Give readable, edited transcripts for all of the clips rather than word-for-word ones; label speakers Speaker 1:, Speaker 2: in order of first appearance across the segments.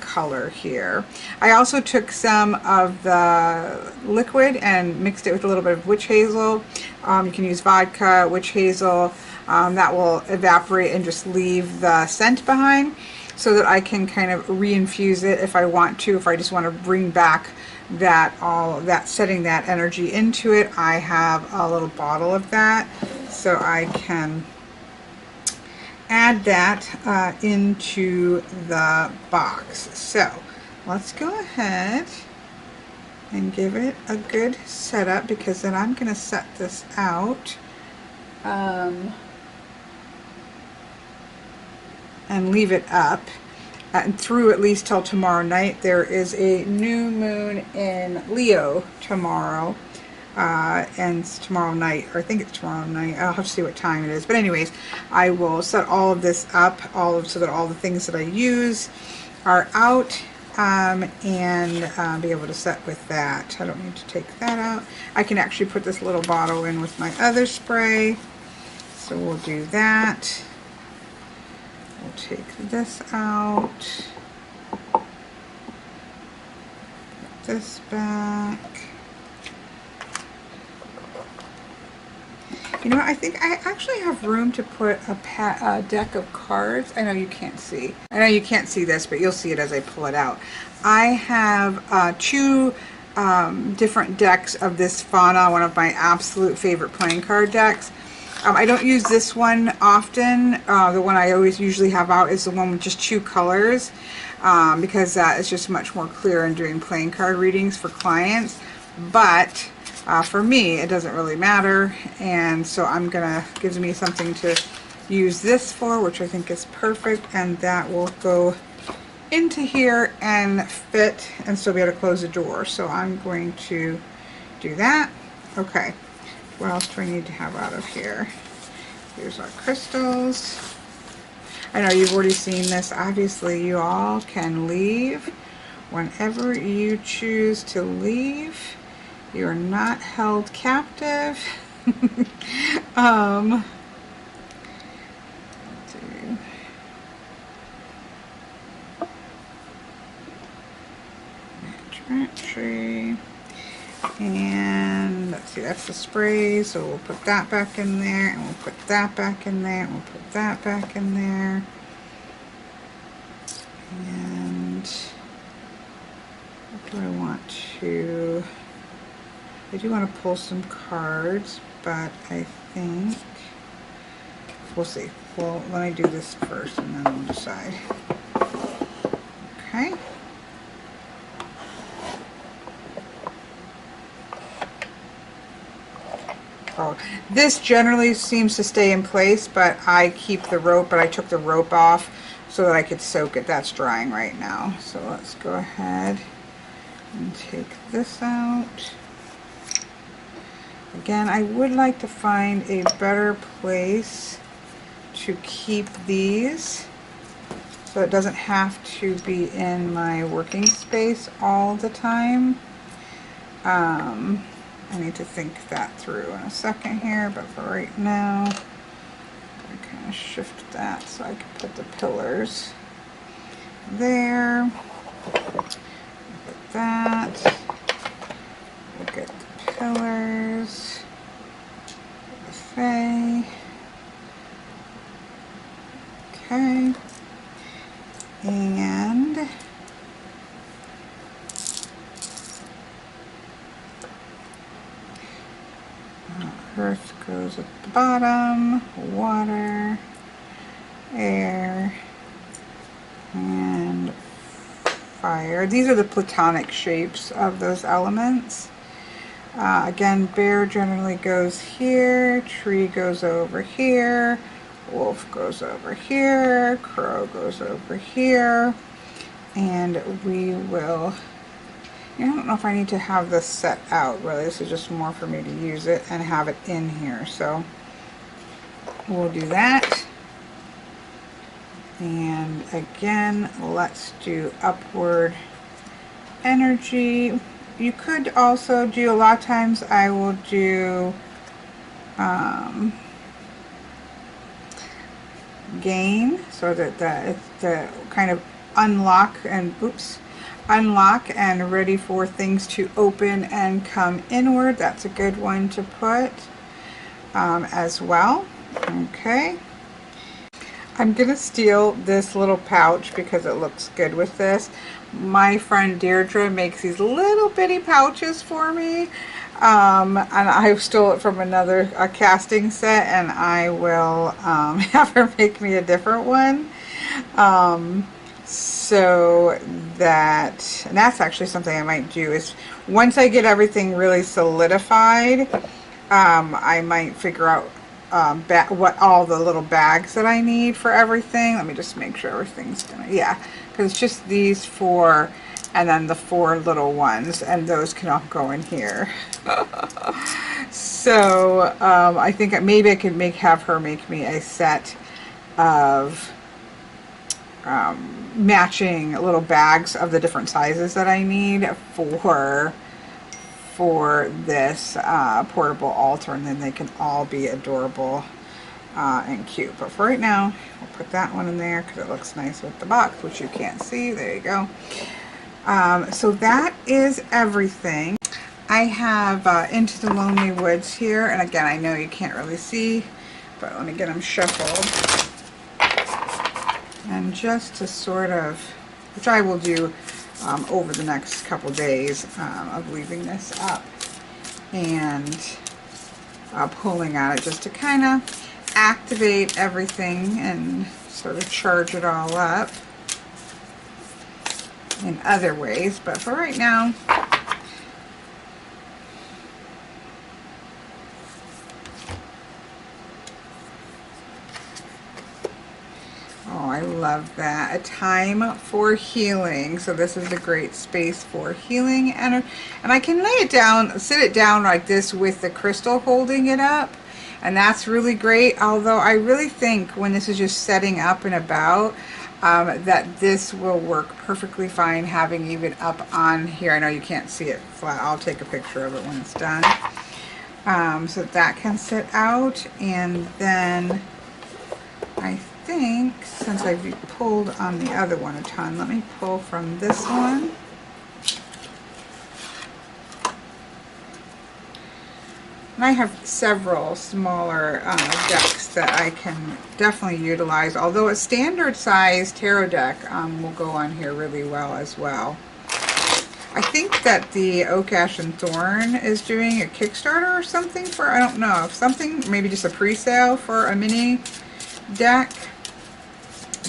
Speaker 1: color here. I also took some of the liquid and mixed it with a little bit of witch hazel. You can use vodka, witch hazel. That will evaporate and just leave the scent behind, so that I can kind of reinfuse it if I want to. If I just want to bring back setting that energy into it, I have a little bottle of that, so I can add that into the box. So let's go ahead and give it a good setup, because then I'm going to set this out and leave it up and through at least till tomorrow night. There is a new moon in Leo tomorrow, and it's tomorrow night, or I think it's tomorrow night. I'll have to see what time it is. But anyways, I will set all of this up, so that all the things that I use are out, and be able to set with that. I don't need to take that out. I can actually put this little bottle in with my other spray, so we'll do that. We'll take this out, put this back. You know what, I think I actually have room to put a deck of cards. I know you can't see. I know you can't see this, but you'll see it as I pull it out. I have two different decks of this fauna, one of my absolute favorite playing card decks. I don't use this one often. The one I always usually have out is the one with just two colors, because that is just much more clear in doing playing card readings for clients. But for me, it doesn't really matter, and so gives me something to use this for, which I think is perfect, and that will go into here and fit and still be able to close the door. So I'm going to do that. Okay. What else do I need to have out of here? Here's our crystals. I know you've already seen this. Obviously, you all can leave whenever you choose to leave. You are not held captive. Tree. And let's see, that's the spray, so we'll put that back in there, and we'll put that back in there, and we'll put that back in there. And what do I want to... I do want to pull some cards, but I think we'll see. Well, let me do this first, and then we'll decide. Okay. Oh, this generally seems to stay in place, but I keep the rope, but I took the rope off so that I could soak it. That's drying right now. So let's go ahead and take this out. Again, I would like to find a better place to keep these, so it doesn't have to be in my working space all the time. I need to think that through in a second here, but for right now, I kind of shift that so I can put the pillars there. Put that. We'll get the pillars. The Fae. Okay. And earth goes at the bottom, water, air, and fire. These are the platonic shapes of those elements. Again, bear generally goes here, tree goes over here, wolf goes over here, crow goes over here, and we will... I don't know if I need to have this set out, really. This is just more for me to use it and have it in here. So we'll do that. And again, let's do upward energy. You could also do, a lot of times I will do gain, so that the kind of unlock and ready for things to open and come inward. That's a good one to put as well. Okay. I'm gonna steal this little pouch because it looks good with this. My friend Deirdre makes these little bitty pouches for me. And I stole it from another casting set, and I will have her make me a different one. So that, and that's actually something I might do, is once I get everything really solidified, I might figure out what all the little bags that I need for everything. Let me just make sure everything's gonna, yeah, because it's just these four and then the four little ones, and those can all go in here. So I think maybe I could have her make me a set of matching little bags of the different sizes that I need for this portable altar, and then they can all be adorable and cute. But for right now, we'll put that one in there because it looks nice with the box, which you can't see. There you go. So that is everything. I have Into the Lonely Woods here, and again, I know you can't really see, but let me get them shuffled. And just to sort of, which I will do over the next couple days of leaving this up and pulling on it, just to kind of activate everything and sort of charge it all up in other ways. But for right now, oh, I love that. A time for healing. So this is a great space for healing. And I can lay it down, sit it down like this with the crystal holding it up. And that's really great. Although I really think when this is just setting up and about, that this will work perfectly fine having even up on here. I know you can't see it flat. I'll take a picture of it when it's done. So that can sit out. And then I think, since I've pulled on the other one a ton, let me pull from this one. And I have several smaller decks that I can definitely utilize, although a standard size tarot deck will go on here really well as well. I think that the Oak, Ash, and Thorn is doing a Kickstarter or something for, I don't know, something, maybe just a pre-sale for a mini deck.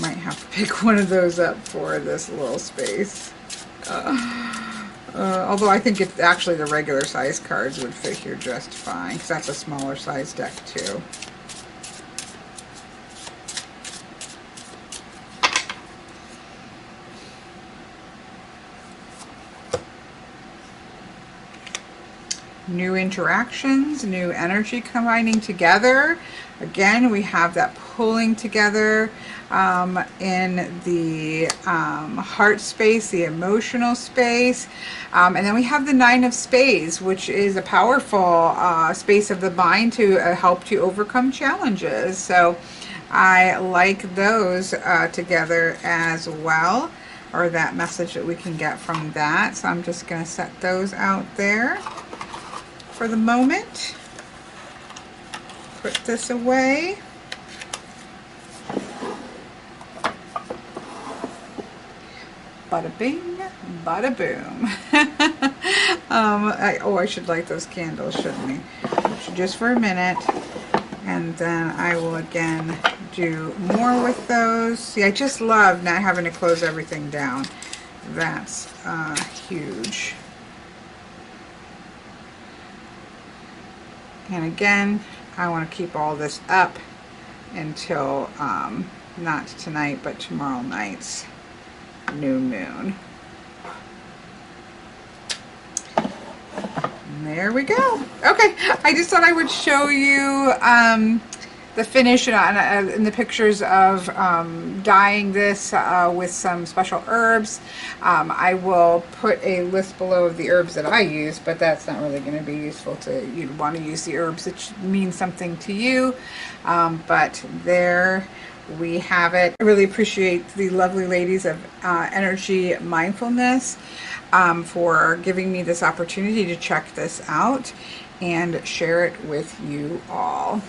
Speaker 1: Might have to pick one of those up for this little space. Although I think it's actually the regular size cards would fit here just fine, because that's a smaller size deck too. New interactions, new energy combining together. Again, we have that pulling together in the heart space, the emotional space. And then we have the Nine of Spades, which is a powerful space of the mind to help you overcome challenges. So I like those together as well, or that message that we can get from that. So I'm just going to set those out there for the moment. Put this away. Bada bing, bada boom. I should light those candles, shouldn't we? Just for a minute, and then I will again do more with those. See, I just love not having to close everything down. That's huge. And again, I want to keep all this up until not tonight, but tomorrow night's new moon. And there we go. Okay, I just thought I would show you the finish and the pictures of dyeing this with some special herbs. I will put a list below of the herbs that I use, but that's not really going to be useful to you. Want to use the herbs that mean something to you. But there we have it. I really appreciate the lovely ladies of Energy Mindfulness for giving me this opportunity to check this out and share it with you all.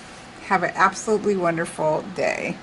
Speaker 1: Have an absolutely wonderful day.